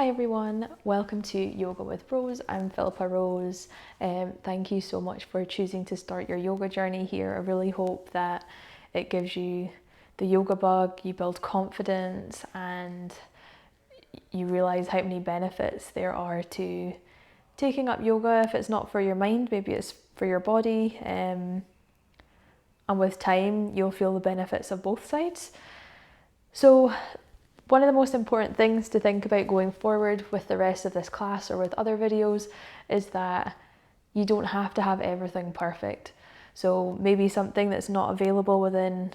Hi everyone, welcome to Yoga with Rose. I'm Philippa Rose. Thank you so much for choosing to start your yoga journey here. I really hope that it gives you the yoga bug, you build confidence, and you realize how many benefits there are to taking up yoga. If it's not for your mind, maybe it's for your body. And with time, you'll feel the benefits of both sides. So one of the most important things to think about going forward with the rest of this class or with other videos is that you don't have to have everything perfect. So maybe something that's not available within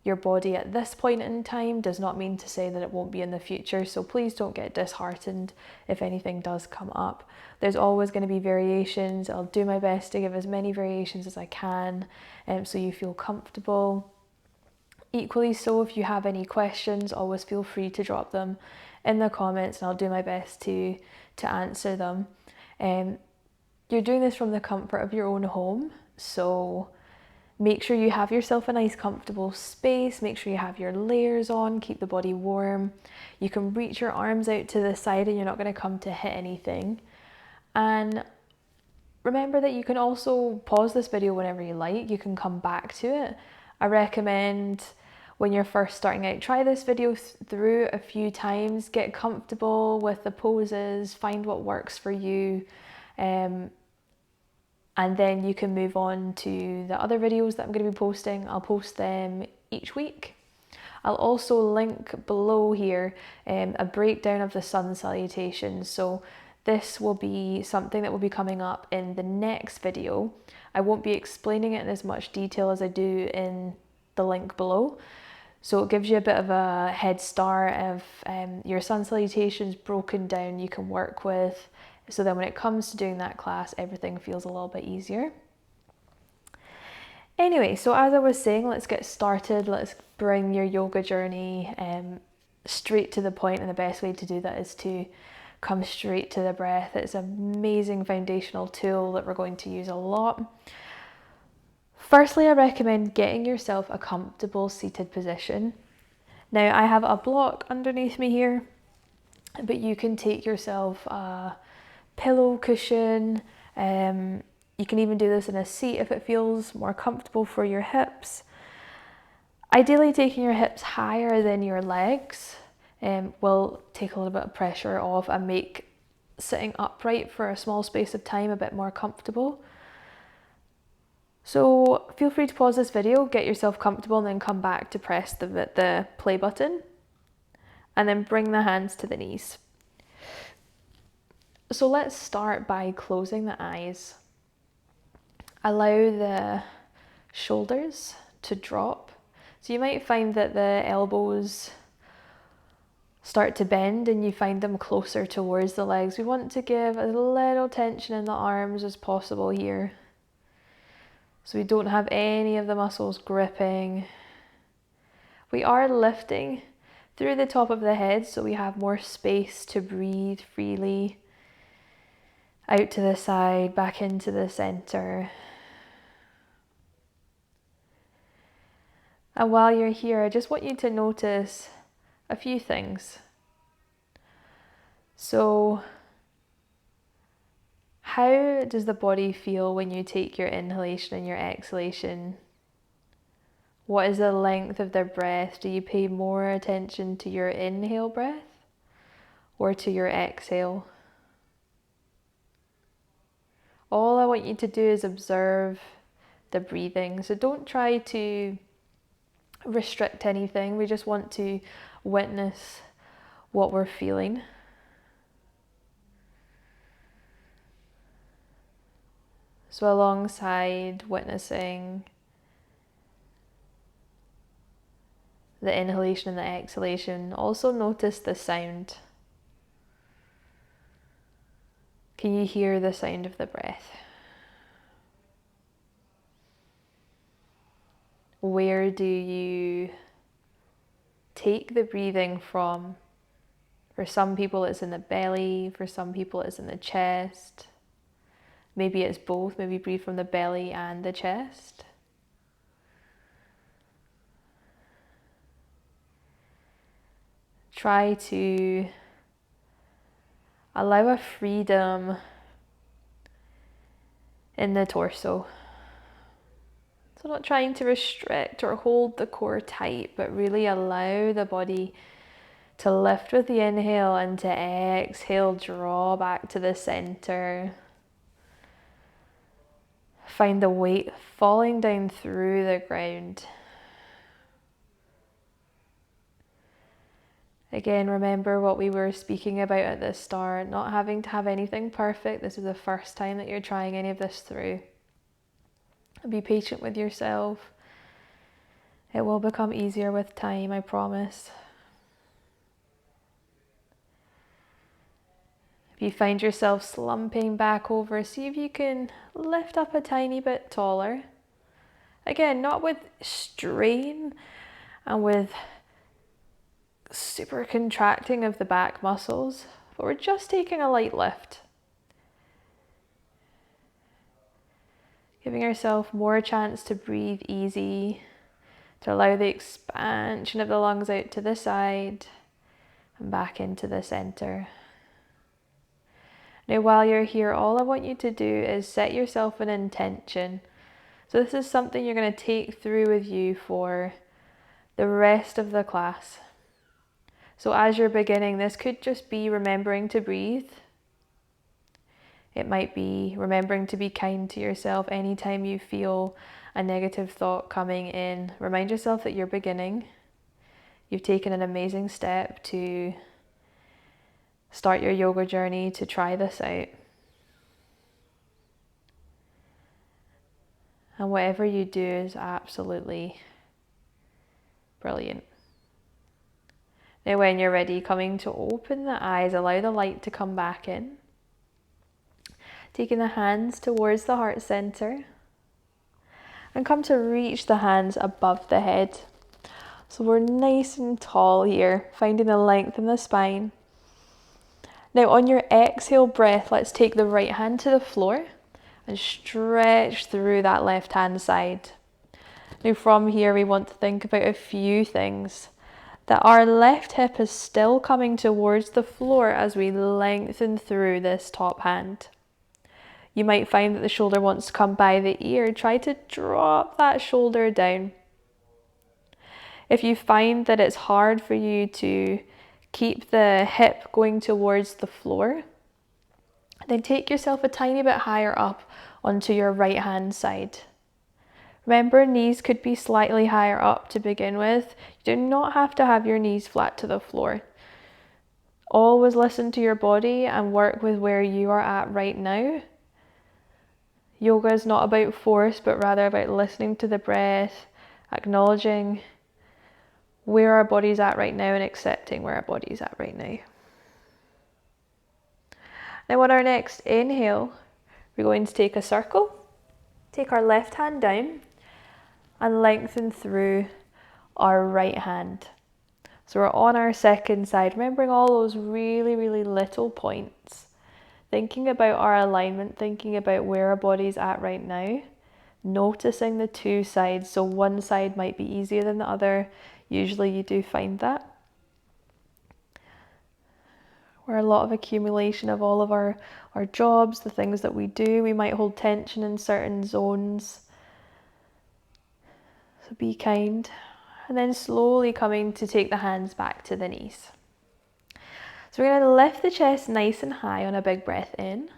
your body at this point in time does not mean to say that it won't be in the future. So please don't get disheartened if anything does come up. There's always going to be variations. I'll do my best to give as many variations as I can, so you feel comfortable. Equally so, if you have any questions, always feel free to drop them in the comments and I'll do my best to answer them. You're doing this from the comfort of your own home, so make sure you have yourself a nice comfortable space, make sure you have your layers on, keep the body warm. You can reach your arms out to the side and you're not going to come to hit anything. And remember that you can also pause this video whenever you like, you can come back to it. I recommend when you're first starting out, try this video through a few times, get comfortable with the poses, find what works for you, and then you can move on to the other videos that I'm going to be posting. I'll post them each week. I'll also link below here a breakdown of the sun salutations. So this will be something that will be coming up in the next video. I won't be explaining it in as much detail as I do in the link below. So it gives you a bit of a head start of your sun salutations broken down you can work with. So then when it comes to doing that class, everything feels a little bit easier. Anyway, so as I was saying, let's get started. Let's bring your yoga journey straight to the point, and the best way to do that is to come straight to the breath. It's an amazing foundational tool that we're going to use a lot. Firstly, I recommend getting yourself a comfortable seated position. Now, I have a block underneath me here, but you can take yourself a pillow cushion. You can even do this in a seat if it feels more comfortable for your hips. Ideally, taking your hips higher than your legs will take a little bit of pressure off and make sitting upright for a small space of time a bit more comfortable. So feel free to pause this video, get yourself comfortable, and then come back to press the play button. And then bring the hands to the knees. So let's start by closing the eyes. Allow the shoulders to drop. So you might find that the elbows start to bend and you find them closer towards the legs. We want to give as little tension in the arms as possible here, so we don't have any of the muscles gripping. We are lifting through the top of the head, so we have more space to breathe freely. Out to the side, back into the center. And while you're here, I just want you to notice a few things. So, how does the body feel when you take your inhalation and your exhalation? What is the length of the breath? Do you pay more attention to your inhale breath or to your exhale? All I want you to do is observe the breathing. So don't try to restrict anything. We just want to witness what we're feeling. So alongside witnessing the inhalation and the exhalation, also notice the sound. Can you hear the sound of the breath? Where do you take the breathing from? For some people it's in the belly, for some people it's in the chest. Maybe it's both, maybe breathe from the belly and the chest. Try to Allow a freedom in the torso. So not trying to restrict or hold the core tight, but really allow the body to lift with the inhale and to exhale, draw back to the center. Find the weight falling down through the ground. Again, remember what we were speaking about at the start, not having to have anything perfect. This is the first time that you're trying any of this through. Be patient with yourself. It will become easier with time, I promise. If you find yourself slumping back over, see if you can lift up a tiny bit taller. Again, not with strain and with super contracting of the back muscles, but we're just taking a light lift. Giving yourself more chance to breathe easy, to allow the expansion of the lungs out to the side and back into the center. Now, while you're here, all I want you to do is set yourself an intention. So this is something you're going to take through with you for the rest of the class. So as you're beginning, this could just be remembering to breathe. It might be remembering to be kind to yourself anytime you feel a negative thought coming in. Remind yourself that you're beginning. You've taken an amazing step to start your yoga journey, to try this out. And whatever you do is absolutely brilliant. Now when you're ready, coming to open the eyes, allow the light to come back in. Taking the hands towards the heart center. And come to reach the hands above the head. So we're nice and tall here, finding the length in the spine. Now on your exhale breath, let's take the right hand to the floor and stretch through that left hand side. Now from here we want to think about a few things. That our left hip is still coming towards the floor as we lengthen through this top hand. You might find that the shoulder wants to come by the ear. Try to drop that shoulder down. If you find that it's hard for you to keep the hip going towards the floor, then take yourself a tiny bit higher up onto your right hand side. Remember, knees could be slightly higher up to begin with. You do not have to have your knees flat to the floor. Always listen to your body and work with where you are at right now. Yoga is not about force, but rather about listening to the breath, acknowledging where our body's at right now and accepting where our body's at right now. Now on our next inhale, we're going to take a circle, take our left hand down and lengthen through our right hand. So we're on our second side, remembering all those really, really little points. Thinking about our alignment, thinking about where our body's at right now. Noticing the two sides, so one side might be easier than the other. Usually you do find that. Where a lot of accumulation of all of our jobs, the things that we do, we might hold tension in certain zones. So be kind. And then slowly coming to take the hands back to the knees. So we're going to lift the chest nice and high on a big breath in.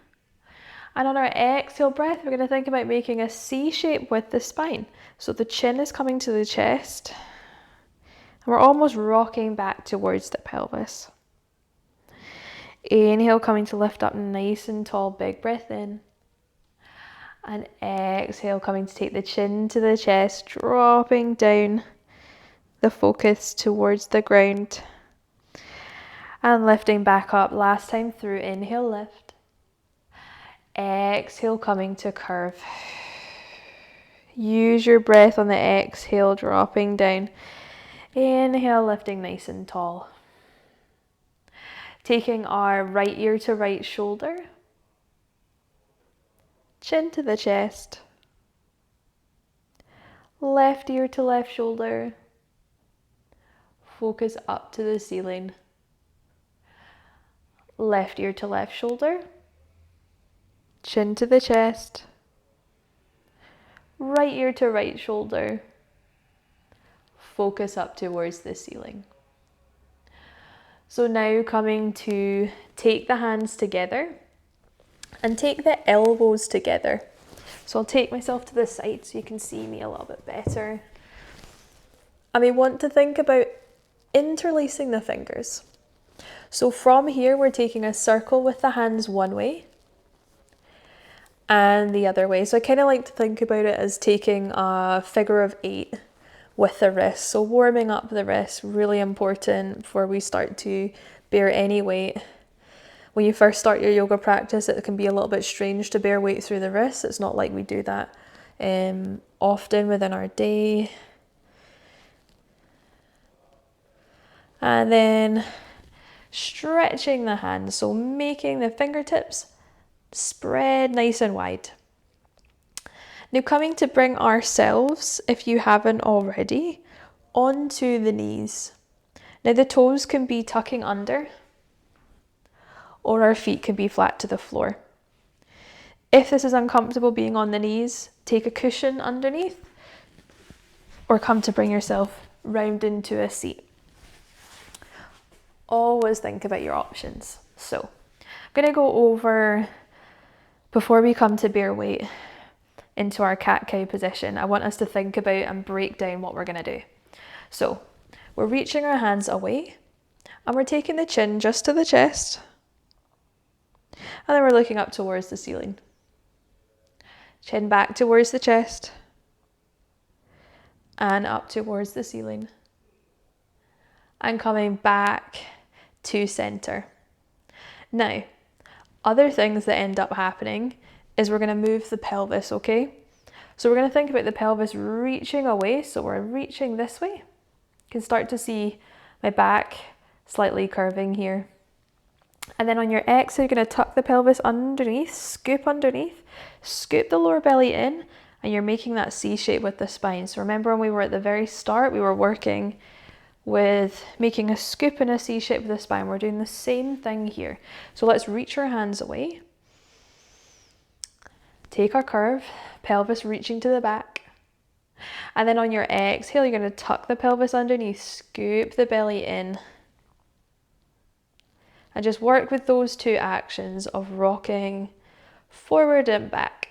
And on our exhale breath, we're going to think about making a C shape with the spine. So the chin is coming to the chest. And we're almost rocking back towards the pelvis. Inhale, coming to lift up nice and tall, big breath in. And exhale, coming to take the chin to the chest, dropping down the focus towards the ground. And lifting back up, last time through, inhale, lift. Exhale, coming to curve. Use your breath on the exhale, dropping down. Inhale, lifting nice and tall. Taking our right ear to right shoulder. Chin to the chest. Left ear to left shoulder. Focus up to the ceiling. left ear to left shoulder, chin to the chest, right ear to right shoulder, focus up towards the ceiling. So now coming to take the hands together and take the elbows together. So I'll take myself to the side so you can see me a little bit better. And we want to think about interlacing the fingers. So from here, we're taking a circle with the hands one way and the other way. So I kind of like to think about it as taking a figure of 8 with the wrist. So warming up the wrist, really important before we start to bear any weight. When you first start your yoga practice, it can be a little bit strange to bear weight through the wrists. It's not like we do that often within our day. And then stretching the hands, so making the fingertips spread nice and wide. Now coming to bring ourselves, if you haven't already, onto the knees. Now the toes can be tucking under, or our feet can be flat to the floor. If this is uncomfortable being on the knees, take a cushion underneath, or come to bring yourself round into a seat. Always think about your options. So I'm going to go over, before we come to bear weight into our cat-cow position, I want us to think about and break down what we're going to do. So we're reaching our hands away and we're taking the chin just to the chest, and then we're looking up towards the ceiling. Chin back towards the chest and up towards the ceiling, and coming back to center. Now, other things that end up happening is we're going to move the pelvis, okay? So we're going to think about the pelvis reaching away. So we're reaching this way. You can start to see my back slightly curving here. And then on your exhale, you're going to tuck the pelvis underneath, scoop the lower belly in, and you're making that C shape with the spine. So remember when we were at the very start, we were working with making a scoop and a C shape with the spine. We're doing the same thing here. So let's reach our hands away. Take our curve, pelvis reaching to the back. And then on your exhale, you're going to tuck the pelvis underneath, scoop the belly in. And just work with those two actions of rocking forward and back.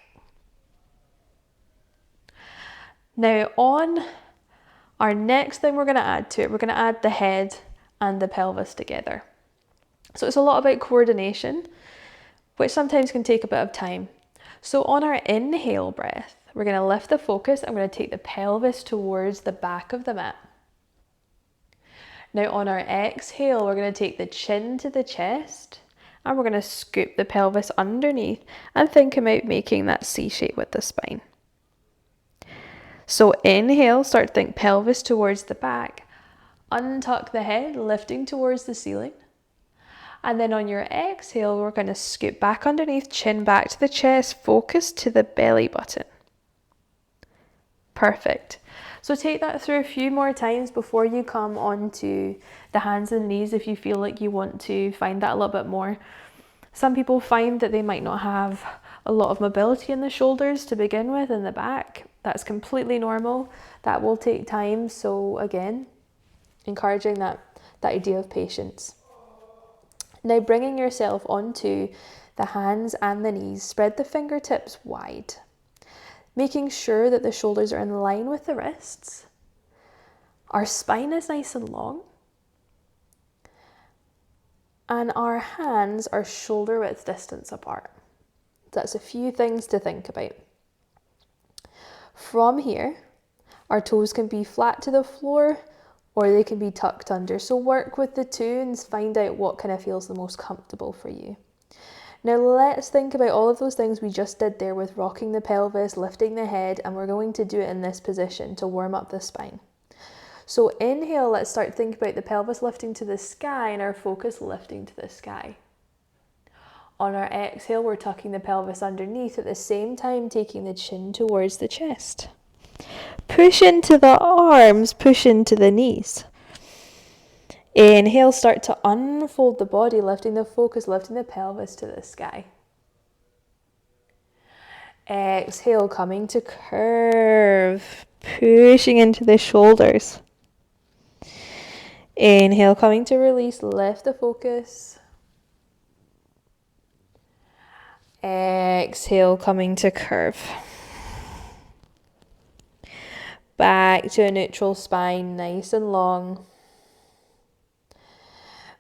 Now on our next thing we're going to add to it, we're going to add the head and the pelvis together. So it's a lot about coordination, which sometimes can take a bit of time. So on our inhale breath, we're going to lift the focus. I'm going to take the pelvis towards the back of the mat. Now on our exhale, we're going to take the chin to the chest and we're going to scoop the pelvis underneath and think about making that C shape with the spine. So inhale, start to think pelvis towards the back, untuck the head, lifting towards the ceiling. And then on your exhale, we're going to scoop back underneath, chin back to the chest, focus to the belly button. Perfect. So take that through a few more times before you come onto the hands and knees if you feel like you want to find that a little bit more. Some people find that they might not have a lot of mobility in the shoulders to begin with, in the back. That's completely normal. That will take time. So again, encouraging that idea of patience. Now bringing yourself onto the hands and the knees, spread the fingertips wide, making sure that the shoulders are in line with the wrists. Our spine is nice and long. And our hands are shoulder width distance apart. That's a few things to think about. From here, our toes can be flat to the floor or they can be tucked under. So work with the two and find out what kind of feels the most comfortable for you. Now let's think about all of those things we just did there with rocking the pelvis, lifting the head, and we're going to do it in this position to warm up the spine. So inhale, let's start to think about the pelvis lifting to the sky and our focus lifting to the sky. On our exhale, we're tucking the pelvis underneath, at the same time taking the chin towards the chest. Push into the arms, push into the knees. Inhale, start to unfold the body, lifting the focus, lifting the pelvis to the sky. Exhale, coming to curve, pushing into the shoulders. Inhale, coming to release, lift the focus. Exhale, coming to curve. Back to a neutral spine, nice and long.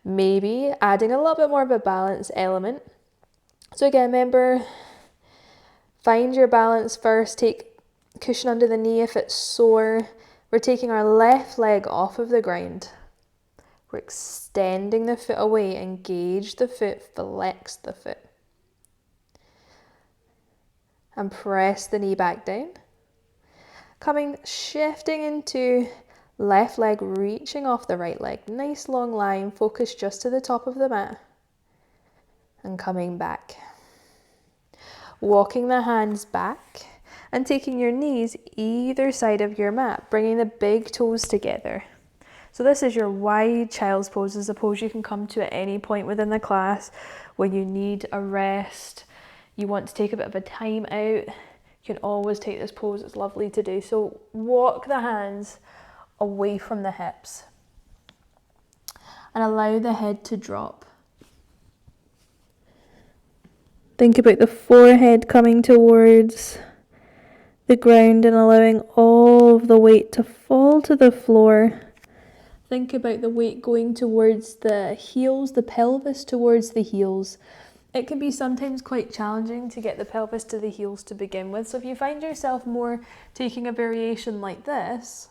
Maybe adding a little bit more of a balance element. So again, remember, find your balance first. Take cushion under the knee if it's sore. We're taking our left leg off of the ground. We're extending the foot away. Engage the foot, flex the foot. And press the knee back down. Shifting into left leg, reaching off the right leg. Nice long line, focus just to the top of the mat. And coming back. Walking the hands back and taking your knees either side of your mat, bringing the big toes together. So this is your wide child's pose. This is a pose you can come to at any point within the class when you need a rest, you want to take a bit of a time out. You can always take this pose, it's lovely to do. So walk the hands away from the hips and allow the head to drop. Think about the forehead coming towards the ground and allowing all of the weight to fall to the floor. Think about the weight going towards the heels, the pelvis towards the heels. It can be sometimes quite challenging to get the pelvis to the heels to begin with. So if you find yourself more taking a variation like this,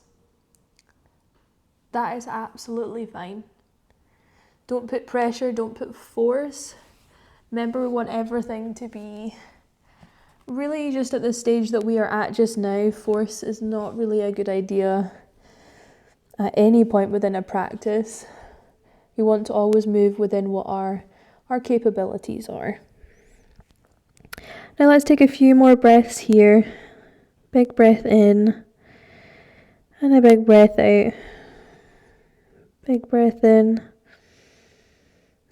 that is absolutely fine. Don't put pressure, don't put force. Remember, we want everything to be really just at the stage that we are at just now. Force is not really a good idea at any point within a practice. We want to always move within what our capabilities are. Now let's take a few more breaths here. Big breath in and a big breath out. Big breath in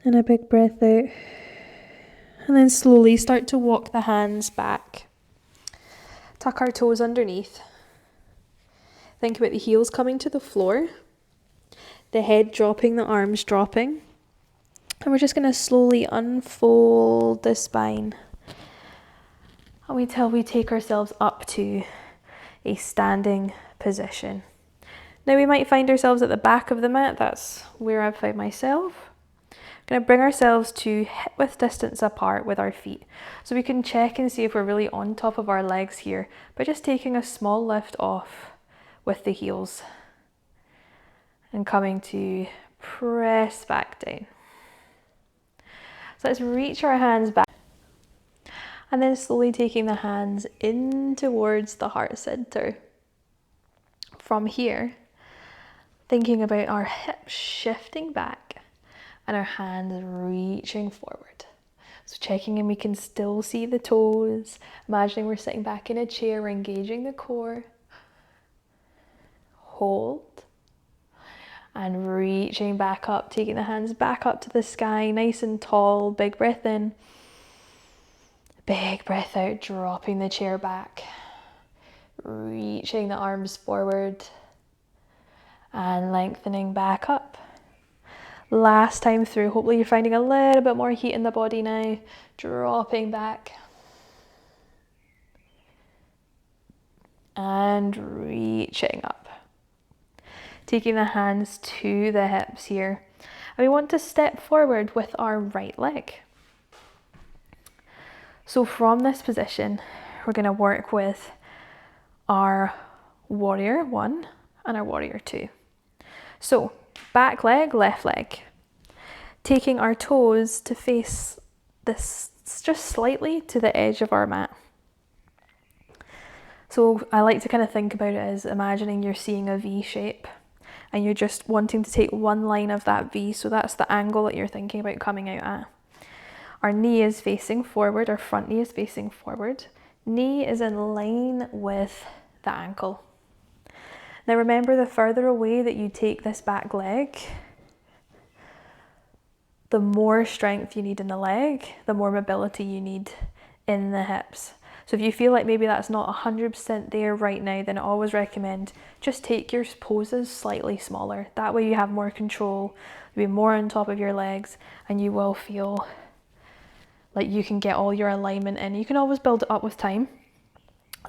and a big breath out. And then slowly start to walk the hands back. Tuck our toes underneath. Think about the heels coming to the floor, the head dropping, the arms dropping. And we're just going to slowly unfold the spine until we take ourselves up to a standing position. Now we might find ourselves at the back of the mat. That's where I've found myself. Going to bring ourselves to hip width distance apart with our feet. So we can check and see if we're really on top of our legs here by just taking a small lift off with the heels and coming to press back down. So let's reach our hands back and then slowly taking the hands in towards the heart center. From here, thinking about our hips shifting back and our hands reaching forward. So checking in, we can still see the toes. Imagining we're sitting back in a chair, we're engaging the core. Hold. And reaching back up, taking the hands back up to the sky, nice and tall. Big breath in. Big breath out, dropping the chair back. Reaching the arms forward. And lengthening back up. Last time through, hopefully you're finding a little bit more heat in the body now. Dropping back. And reaching up. Taking the hands to the hips here. And we want to step forward with our right leg. So from this position, we're going to work with our warrior 1 and our warrior 2. So back leg, left leg. Taking our toes to face this just slightly to the edge of our mat. So I like to kind of think about it as imagining you're seeing a V shape and you're just wanting to take one line of that V. So that's the angle that you're thinking about coming out at. Our knee is facing forward, our front knee is facing forward. Knee is in line with the ankle. Now remember, the further away that you take this back leg, the more strength you need in the leg, the more mobility you need in the hips. So if you feel like maybe that's not 100% there right now, then I always recommend just take your poses slightly smaller. That way you have more control, you'll be more on top of your legs, and you will feel like you can get all your alignment in. You can always build it up with time.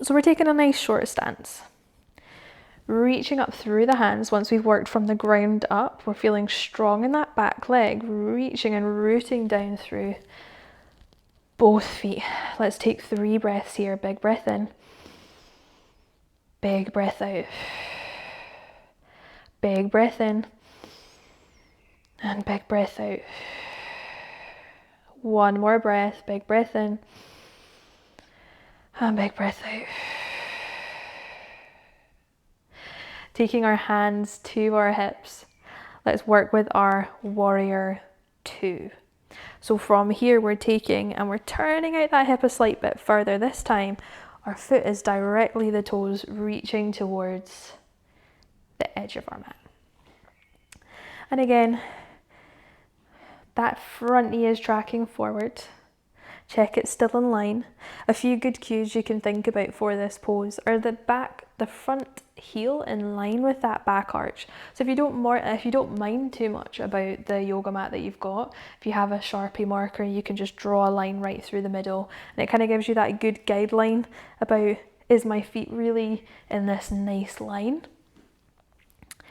So we're taking a nice short stance. Reaching up through the hands. Once we've worked from the ground up, we're feeling strong in that back leg, reaching and rooting down through both feet. Let's take 3 breaths here. Big breath in. Big breath out. Big breath in. And big breath out. One more breath. Big breath in. And big breath out. Taking our hands to our hips, let's work with our warrior 2. So from here we're taking and we're turning out that hip a slight bit further. This time our foot is directly the toes reaching towards the edge of our mat. And again, that front knee is tracking forward. Check it's still in line. A few good cues you can think about for this pose are the front heel in line with that back arch. So if you don't mind too much about the yoga mat that you've got, if you have a Sharpie marker, you can just draw a line right through the middle, and it kind of gives you that good guideline about, is my feet really in this nice line?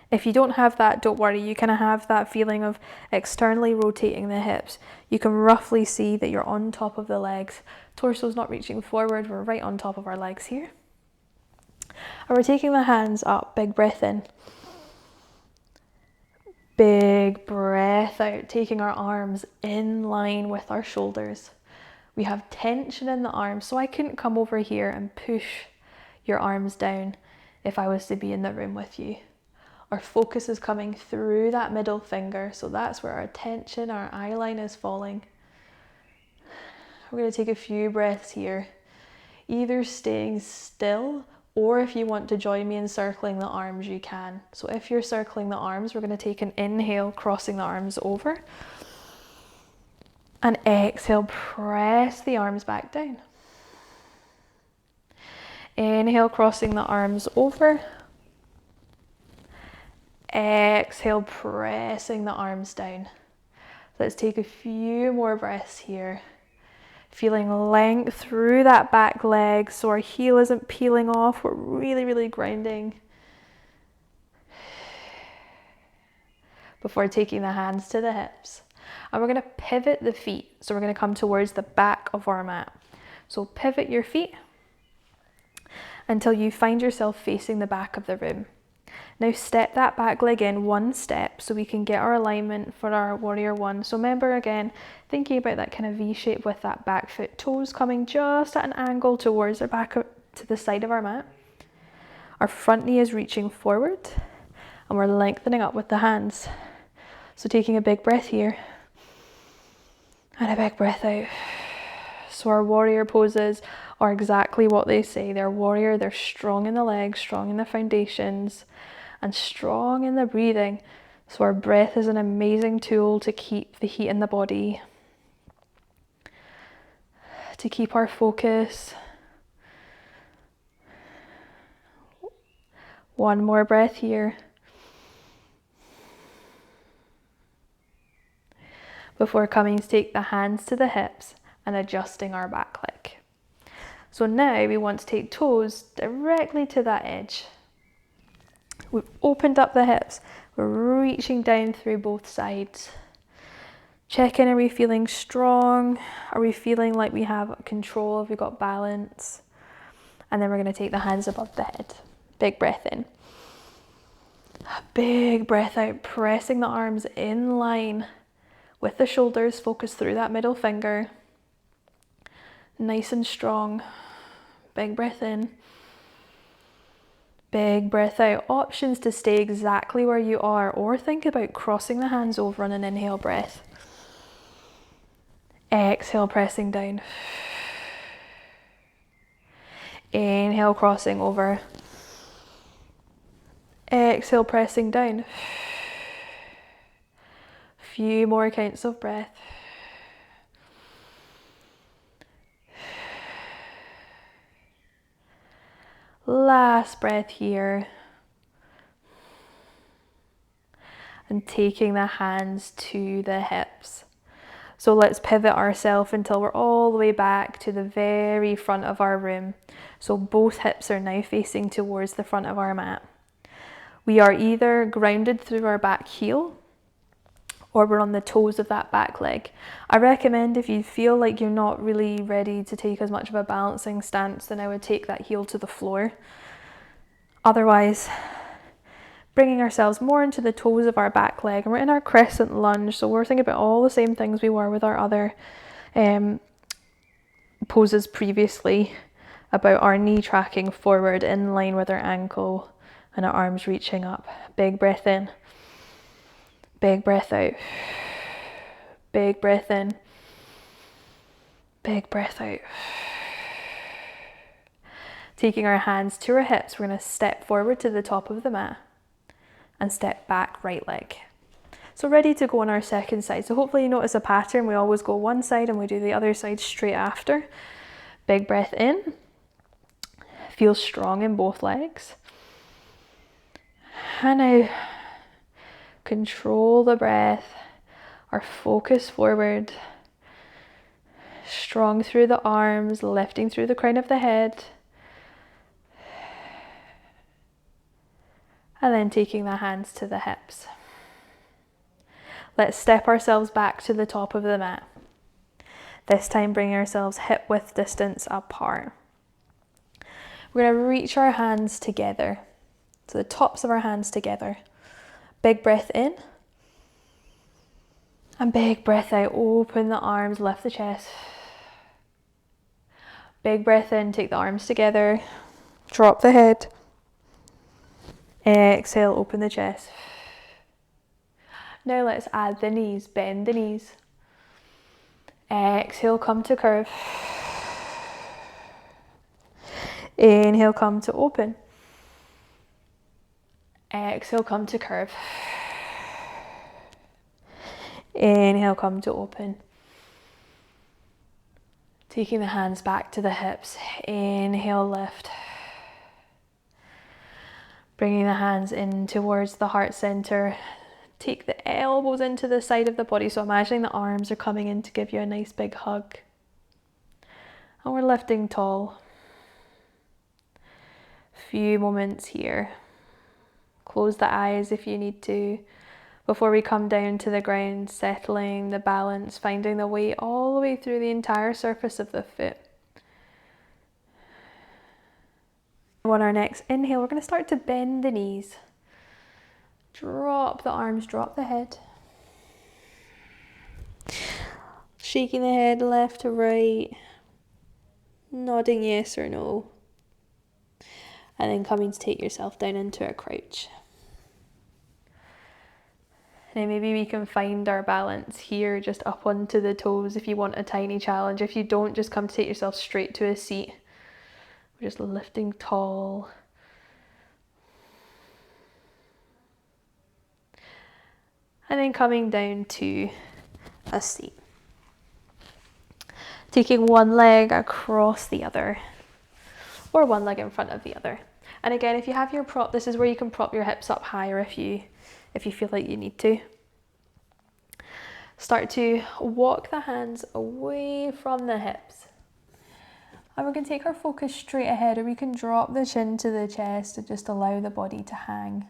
If you don't have that, don't worry, you kind of have that feeling of externally rotating the hips. You can roughly see that you're on top of the legs. Torso's not reaching forward, we're right on top of our legs here. And we're taking the hands up, big breath in. Big breath out, taking our arms in line with our shoulders. We have tension in the arms, so I couldn't come over here and push your arms down if I was to be in the room with you. Our focus is coming through that middle finger, so that's where our tension, our eye line is falling. We're going to take a few breaths here, either staying still, or if you want to join me in circling the arms, you can. So if you're circling the arms, we're going to take an inhale, crossing the arms over, and exhale, press the arms back down. Inhale, crossing the arms over. Exhale, pressing the arms down. Let's take a few more breaths here. Feeling length through that back leg so our heel isn't peeling off. We're really, really grounding. Before taking the hands to the hips. And we're going to pivot the feet. So we're going to come towards the back of our mat. So pivot your feet until you find yourself facing the back of the room. Now step that back leg in one step so we can get our alignment for our warrior 1. So remember again, thinking about that kind of V shape with that back foot, toes coming just at an angle towards our back to the side of our mat. Our front knee is reaching forward and we're lengthening up with the hands. So taking a big breath here and a big breath out. So our warrior poses are exactly what they say. They're warrior, they're strong in the legs, strong in the foundations, and strong in the breathing. So our breath is an amazing tool to keep the heat in the body, to keep our focus. One more breath here. Before coming to take the hands to the hips and adjusting our back leg. So now we want to take toes directly to that edge. We've opened up the hips, we're reaching down through both sides. Check in, are we feeling strong? Are we feeling like we have control? Have we got balance? And then we're going to take the hands above the head. Big breath in. Big breath out, pressing the arms in line with the shoulders, focus through that middle finger. Nice and strong. Big breath in. Big breath out. Options to stay exactly where you are or think about crossing the hands over on an inhale breath. Exhale, pressing down. Inhale, crossing over. Exhale, pressing down. Few more counts of breath. Last breath here. And taking the hands to the hips. So let's pivot ourselves until we're all the way back to the very front of our room. So both hips are now facing towards the front of our mat. We are either grounded through our back heel or we're on the toes of that back leg. I recommend if you feel like you're not really ready to take as much of a balancing stance, then I would take that heel to the floor. Otherwise, bringing ourselves more into the toes of our back leg, and we're in our crescent lunge, so we're thinking about all the same things we were with our other poses previously, about our knee tracking forward in line with our ankle and our arms reaching up. Big breath in, big breath out, big breath in, big breath out. Taking our hands to our hips, we're going to step forward to the top of the mat and step back right leg. So ready to go on our second side. So hopefully you notice a pattern. We always go one side and we do the other side straight after. Big breath in. Feel strong in both legs. And now control the breath, or focus forward. Strong through the arms, lifting through the crown of the head. And then taking the hands to the hips. Let's step ourselves back to the top of the mat. This time bring ourselves hip width distance apart. We're going to reach our hands together, so the tops of our hands together. Big breath in. And big breath out, open the arms, lift the chest. Big breath in, take the arms together, drop the head. Exhale, open the chest. Now let's add the knees, bend the knees. Exhale, come to curve. Inhale, come to open. Exhale, come to curve. Inhale, come to open. Taking the hands back to the hips. Inhale, lift. Bringing the hands in towards the heart center. Take the elbows into the side of the body. So imagining the arms are coming in to give you a nice big hug. And we're lifting tall. Few moments here. Close the eyes if you need to. Before we come down to the ground, settling the balance, finding the weight all the way through the entire surface of the foot. On our next inhale, we're going to start to bend the knees. Drop the arms, drop the head. Shaking the head left to right. Nodding yes or no. And then coming to take yourself down into a crouch. Now maybe we can find our balance here, just up onto the toes if you want a tiny challenge. If you don't, just come to take yourself straight to a seat. We're just lifting tall. And then coming down to a seat. Taking one leg across the other, or one leg in front of the other. And again, if you have your prop, this is where you can prop your hips up higher if you feel like you need to. Start to walk the hands away from the hips. And we're going to take our focus straight ahead, or we can drop the chin to the chest and just allow the body to hang.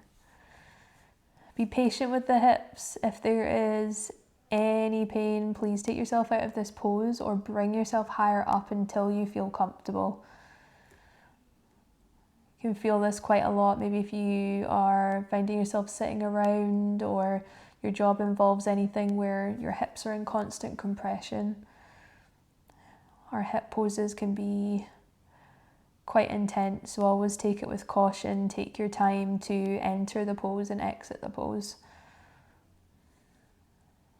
Be patient with the hips. If there is any pain, please take yourself out of this pose or bring yourself higher up until you feel comfortable. You can feel this quite a lot, maybe if you are finding yourself sitting around or your job involves anything where your hips are in constant compression. Our hip poses can be quite intense, so always take it with caution. Take your time to enter the pose and exit the pose.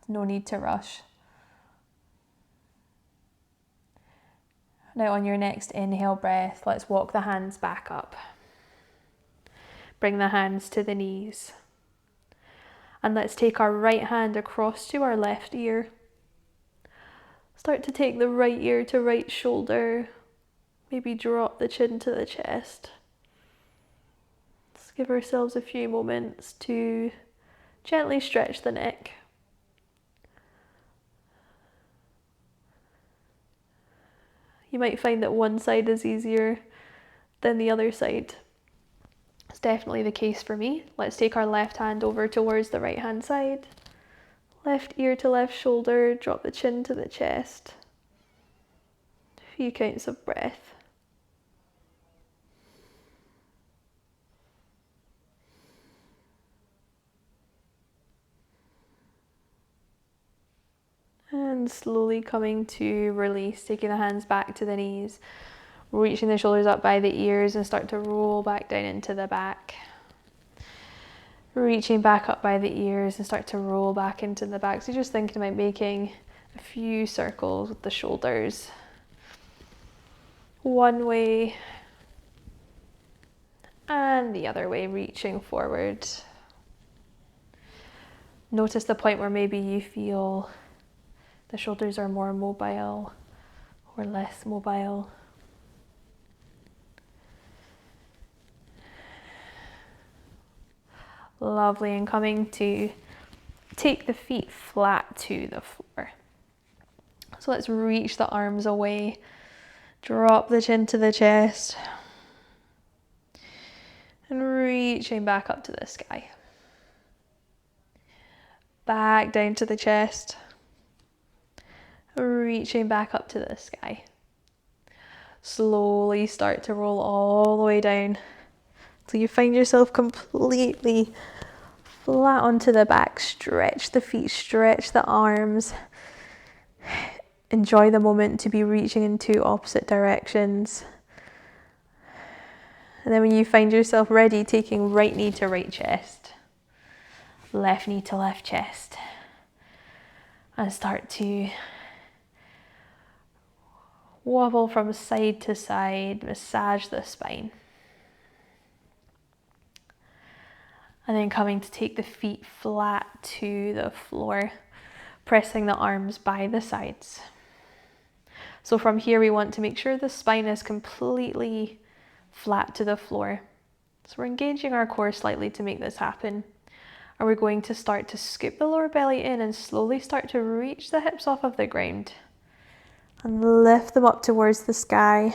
No need to rush. Now on your next inhale breath, let's walk the hands back up. Bring the hands to the knees. And let's take our right hand across to our left ear. Start to take the right ear to right shoulder. Maybe drop the chin to the chest. Let's give ourselves a few moments to gently stretch the neck. You might find that one side is easier than the other side. It's definitely the case for me. Let's take our left hand over towards the right hand side. Left ear to left shoulder, drop the chin to the chest. A few counts of breath. And slowly coming to release, taking the hands back to the knees, reaching the shoulders up by the ears and start to roll back down into the back. Reaching back up by the ears and start to roll back into the back. So you're just thinking about making a few circles with the shoulders. One way and the other way, reaching forward. Notice the point where maybe you feel the shoulders are more mobile or less mobile. Lovely, and coming to take the feet flat to the floor. So let's reach the arms away, drop the chin to the chest, and reaching back up to the sky. Back down to the chest, reaching back up to the sky. Slowly start to roll all the way down till you find yourself completely flat onto the back. Stretch the feet, stretch the arms. Enjoy the moment to be reaching in two opposite directions. And then when you find yourself ready, taking right knee to right chest, left knee to left chest, and start to wobble from side to side, massage the spine. And then coming to take the feet flat to the floor, pressing the arms by the sides. So from here we want to make sure the spine is completely flat to the floor. So we're engaging our core slightly to make this happen. And we're going to start to scoop the lower belly in and slowly start to reach the hips off of the ground. And lift them up towards the sky.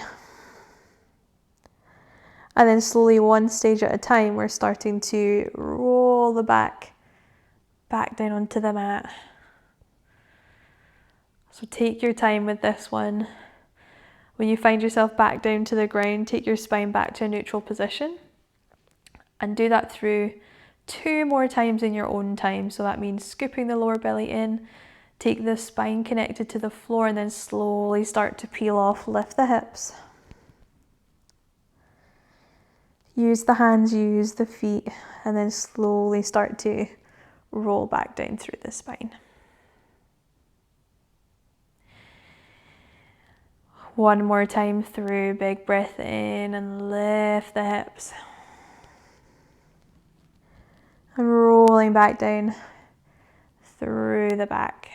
And then slowly, one stage at a time, we're starting to roll the back down onto the mat. So take your time with this one. When you find yourself back down to the ground, take your spine back to a neutral position. And do that through 2 more times in your own time. So that means scooping the lower belly in, take the spine connected to the floor, and then slowly start to peel off, lift the hips. Use the hands, use the feet, and then slowly start to roll back down through the spine. One more time through, big breath in and lift the hips. And rolling back down through the back.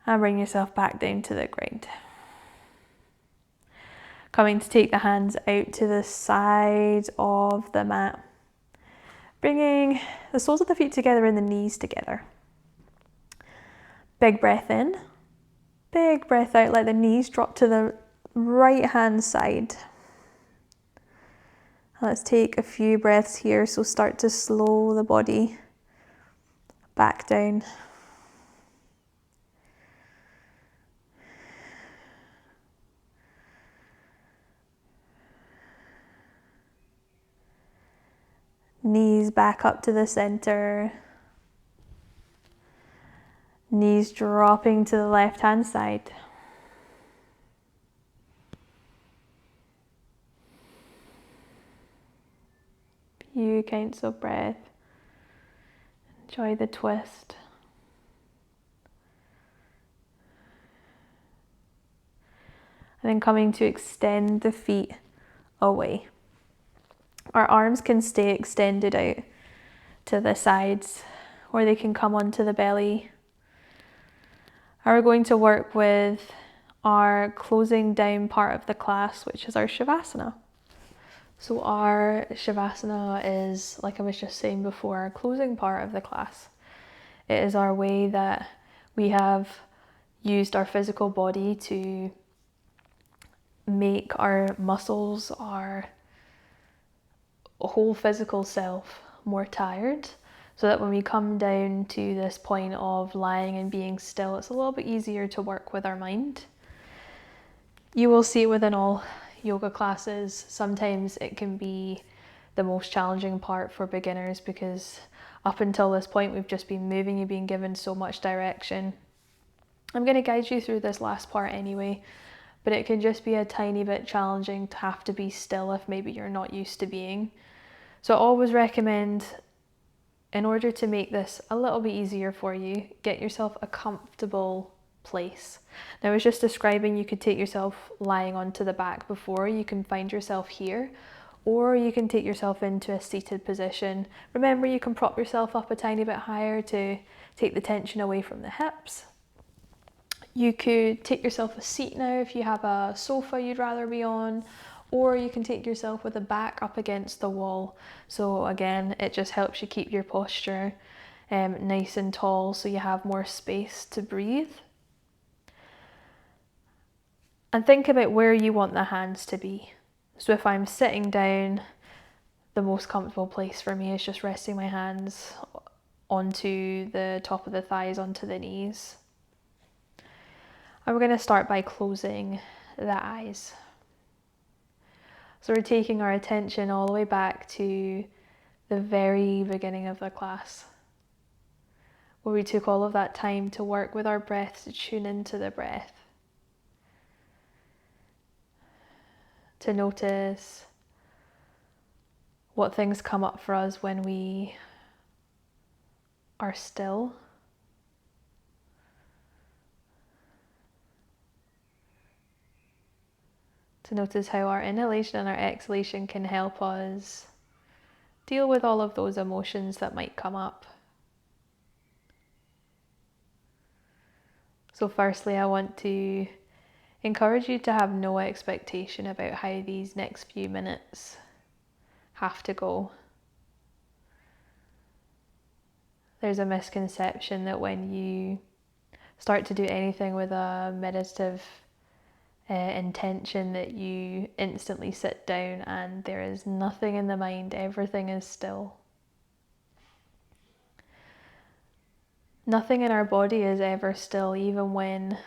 And bring yourself back down to the ground. Coming to take the hands out to the sides of the mat. Bringing the soles of the feet together and the knees together. Big breath in. Big breath out, let the knees drop to the right hand side. Let's take a few breaths here, so start to slow the body back down. Knees back up to the center. Knees dropping to the left hand side. Few counts of breath. Enjoy the twist. And then coming to extend the feet away. Our arms can stay extended out. to the sides, or they can come onto the belly. And we're going to work with our closing down part of the class, which is our Shavasana. So our Shavasana is, like I was just saying before, our closing part of the class. It is our way that we have used our physical body to make our muscles, our whole physical self more tired, so that when we come down to this point of lying and being still, it's a little bit easier to work with our mind. You will see within all yoga classes, sometimes it can be the most challenging part for beginners, because up until this point we've just been moving, you've been given so much direction. I'm going to guide you through this last part anyway, but it can just be a tiny bit challenging to have to be still if maybe you're not used to being. So I always recommend, in order to make this a little bit easier for you, get yourself a comfortable place. Now, I was just describing you could take yourself lying onto the back before. You can find yourself here, or you can take yourself into a seated position. Remember, you can prop yourself up a tiny bit higher to take the tension away from the hips. You could take yourself a seat now if you have a sofa you'd rather be on, or you can take yourself with a back up against the wall. So again, it just helps you keep your posture nice and tall, so you have more space to breathe. And think about where you want the hands to be. So if I'm sitting down, the most comfortable place for me is just resting my hands onto the top of the thighs, onto the knees. And we're going to start by closing the eyes. So we're taking our attention all the way back to the very beginning of the class, where we took all of that time to work with our breath, to tune into the breath, to notice what things come up for us when we are still. To notice how our inhalation and our exhalation can help us deal with all of those emotions that might come up. So firstly, I want to encourage you to have no expectation about how these next few minutes have to go. There's a misconception that when you start to do anything with a meditative intention, that you instantly sit down and there is nothing in the mind, everything is still. Nothing in our body is ever still. Even when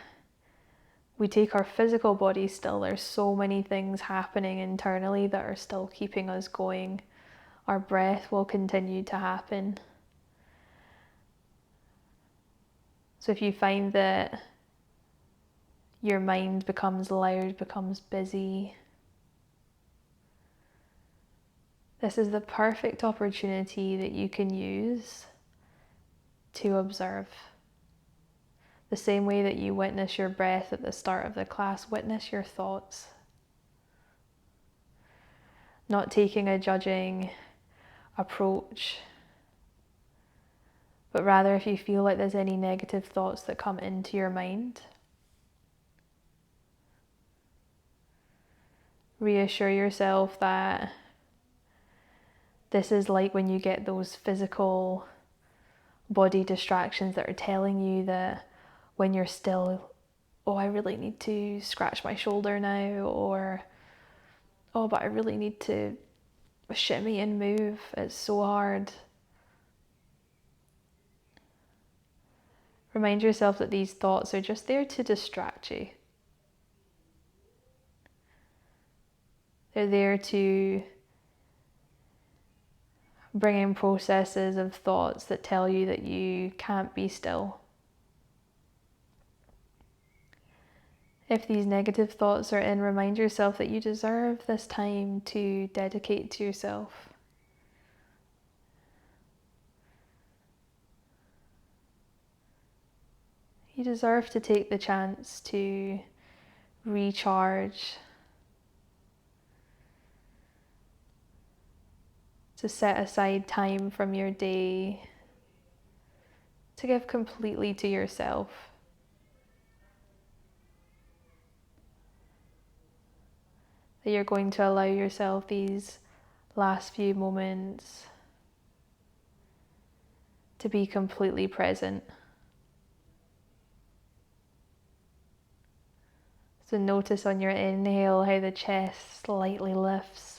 we take our physical body still, there's so many things happening internally that are still keeping us going. Our breath will continue to happen. So if you find that your mind becomes loud, becomes busy, this is the perfect opportunity that you can use to observe. The same way that you witness your breath at the start of the class, witness your thoughts. Not taking a judging approach, but rather, if you feel like there's any negative thoughts that come into your mind, reassure yourself that this is like when you get those physical body distractions that are telling you that when you're still, oh, I really need to scratch my shoulder now, or oh, but I really need to shimmy and move, it's so hard. Remind yourself that these thoughts are just there to distract you. They're there to bring in processes of thoughts that tell you that you can't be still. If these negative thoughts are in, remind yourself that you deserve this time to dedicate to yourself. You deserve to take the chance to recharge, to set aside time from your day to give completely to yourself. That you're going to allow yourself these last few moments to be completely present. So notice on your inhale how the chest slightly lifts.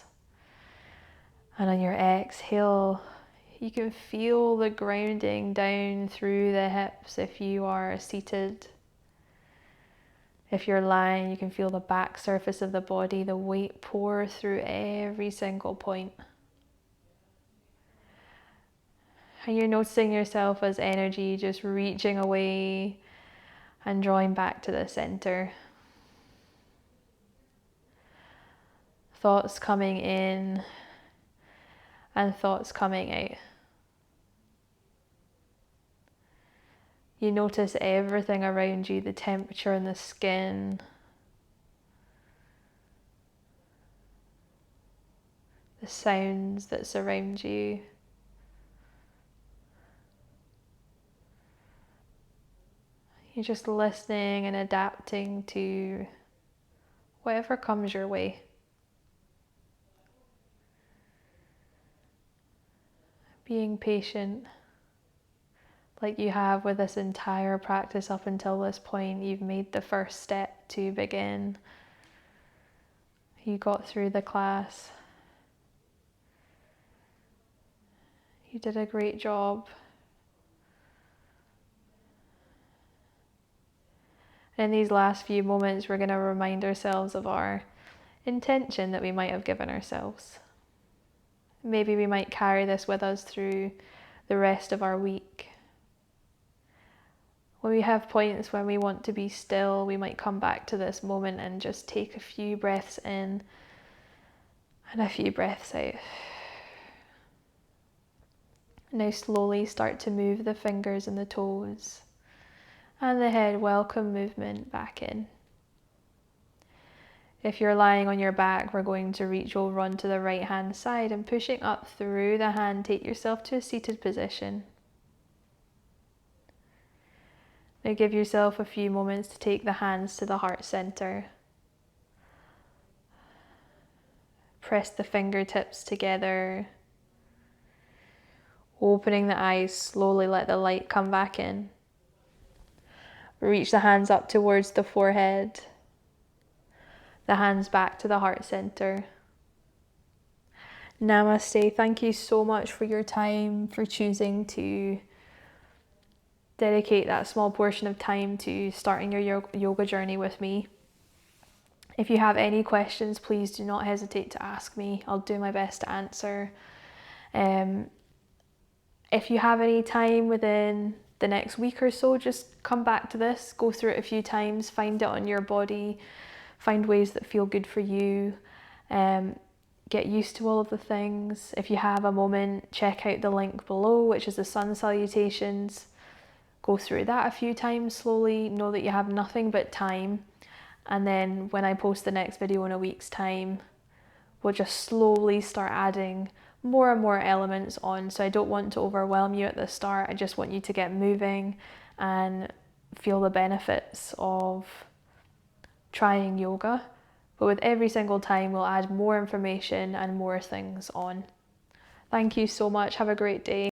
And on your exhale, you can feel the grounding down through the hips if you are seated. If you're lying, you can feel the back surface of the body, the weight pour through every single point. And you're noticing yourself as energy just reaching away and drawing back to the center. Thoughts coming in and thoughts coming out. You notice everything around you, the temperature in the skin, the sounds that surround you. You're just listening and adapting to whatever comes your way. Being patient, like you have with this entire practice up until this point. You've made the first step to begin. You got through the class. You did a great job. In these last few moments, we're going to remind ourselves of our intention that we might have given ourselves. Maybe we might carry this with us through the rest of our week. When we have points when we want to be still, we might come back to this moment and just take a few breaths in and a few breaths out. Now slowly start to move the fingers and the toes and the head. Welcome movement back in. If you're lying on your back, we're going to reach over onto the right hand side and pushing up through the hand, take yourself to a seated position. Now give yourself a few moments to take the hands to the heart center. Press the fingertips together. Opening the eyes, slowly let the light come back in. Reach the hands up towards the forehead. The hands back to the heart center. Namaste. Thank you so much for your time, for choosing to dedicate that small portion of time to starting your yoga journey with me. If you have any questions, please do not hesitate to ask me. I'll do my best to answer. If you have any time within the next week or so, just come back to this, go through it a few times, find it on your body, find ways that feel good for you, get used to all of the things. If you have a moment, check out the link below, which is the sun salutations. Go through that a few times slowly, know that you have nothing but time. And then when I post the next video in a week's time, we'll just slowly start adding more and more elements on. So I don't want to overwhelm you at the start. I just want you to get moving and feel the benefits of trying yoga. But with every single time, we'll add more information and more things on. Thank you so much. Have a great day.